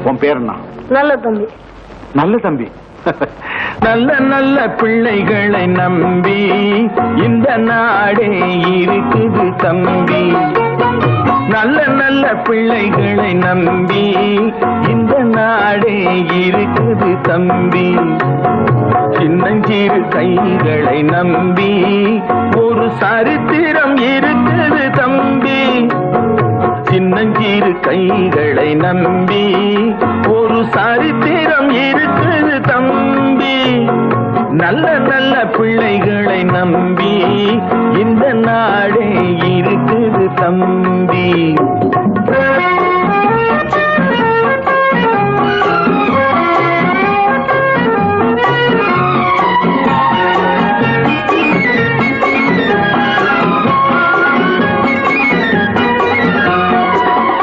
உன் பேர் என்ன? நல்ல தம்பி. நல்ல தம்பி. நல்ல நல்ல பிள்ளைகளை நம்பி இந்த நாடே இருக்குது தம்பி. நல்ல நல்ல பிள்ளைகளை நம்பி இந்த நாடே இருக்குது தம்பி. சின்னஞ்சிறு கைகளை நம்பி ஒரு சரித்திரம் இருக்குது தம்பி. சின்னஞ்சிறு கைகளை நம்பி ஒரு சரித்திரம் இருக்குது தம்பி. நல்ல நல்ல பிள்ளைகளை நம்பி இந்த நாடே இருக்குது தம்பி.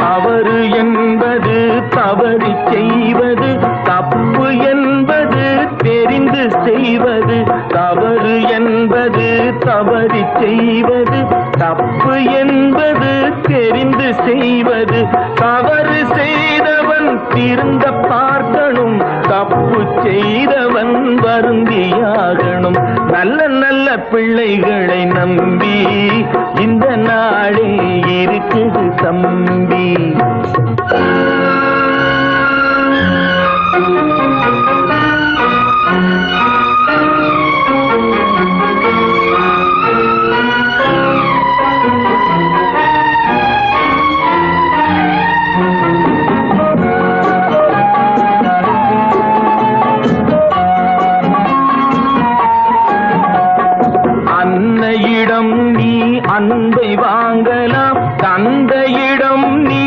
தவறு என்பது தவறு செய்வது, தப்பு என்பது தெரிந்து செய்வது. தவறு என்பது தவறு செய்வது, தப்பு என்பது தெரிந்து செய்வது. தவறு செய்தவன் திருந்த பார்க்கணும், தப்பு செய்தவன் வருந்தியாகணும். நல்ல நல்ல பிள்ளைகளை நம்பி இந்த நாடே இருக்குது தம்பி. அன்னையிடம் நீ அன்பை வாங்கலாம், தந்தையிடம் நீ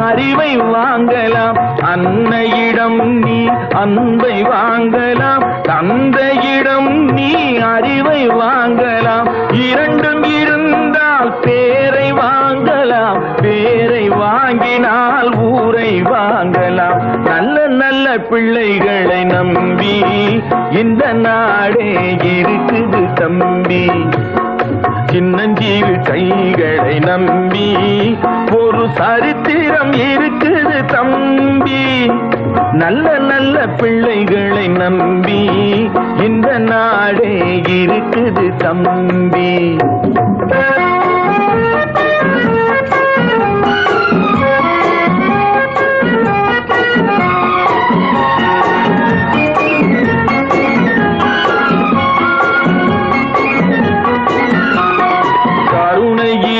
அறிவை வாங்கலாம். அன்னையிடம் நீ அன்பை வாங்கலாம், தந்தையிடம் நீ அறிவை வாங்கலாம். இரண்டும் இருந்தால் பேரை வாங்கலாம், பேரை வாங்கினால் ஊரை வாங்கலாம். நல்ல நல்ல பிள்ளைகளை நம்பி இந்த நாடே இருக்குது தம்பி. சின்னஞ்சிறு கைகளை நம்பி ஒரு சரித்திரம் இருக்குது தம்பி. நல்ல நல்ல பிள்ளைகளை நம்பி இந்த நாடே இருக்குது தம்பி.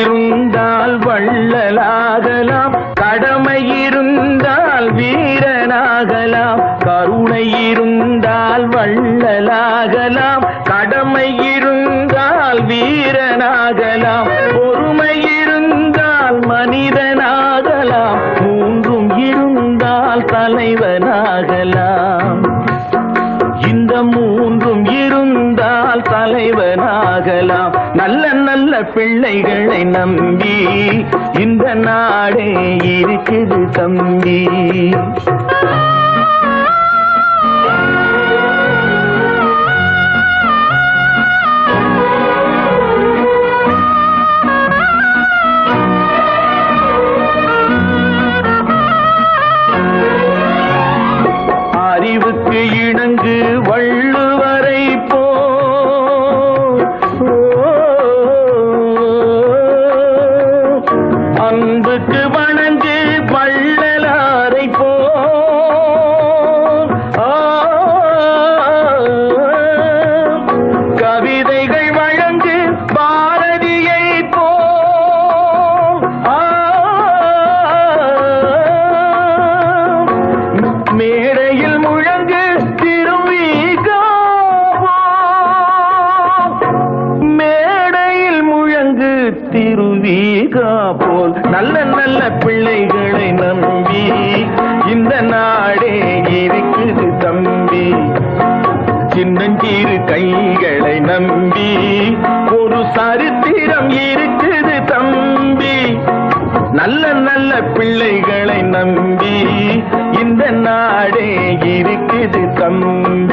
இருந்தால் வள்ளலாகலாம், கடமை இருந்தால் வீரனாகலாம். கருணை இருந்தால் வள்ளலாகலாம், கடமை இருந்தால் வீரனாகலாம். பொறுமை இருந்தால் மனிதனாகலாம், மூன்றும் இருந்தால் தலைவனாகலாம். இந்த மூன்றும் இருந்தால் தலைவனாகலாம். நல்ல நல்ல பிள்ளைகளை நம்பி இந்த நாடே இருக்குது தம்பி. அறிவுக்கு இணங்கு வள்ளுவரை போ, அன்புக்கு வணங்கு வள்ளலாரை போ. கவிதைகள் வழங்கு பாரதியை போ. மேடையில் முழங்கு திருவிகா, மேடையில் முழங்கு திருவிகா போல். நல்ல நல்ல பிள்ளைகளை நம்பி இந்த நாடே இருக்குது தம்பி. சின்னஞ்சிறு கைகளை நம்பி ஒரு சரித்திரம் இருக்குது தம்பி. நல்ல நல்ல பிள்ளைகளை நம்பி இந்த நாடே இருக்குது தம்பி.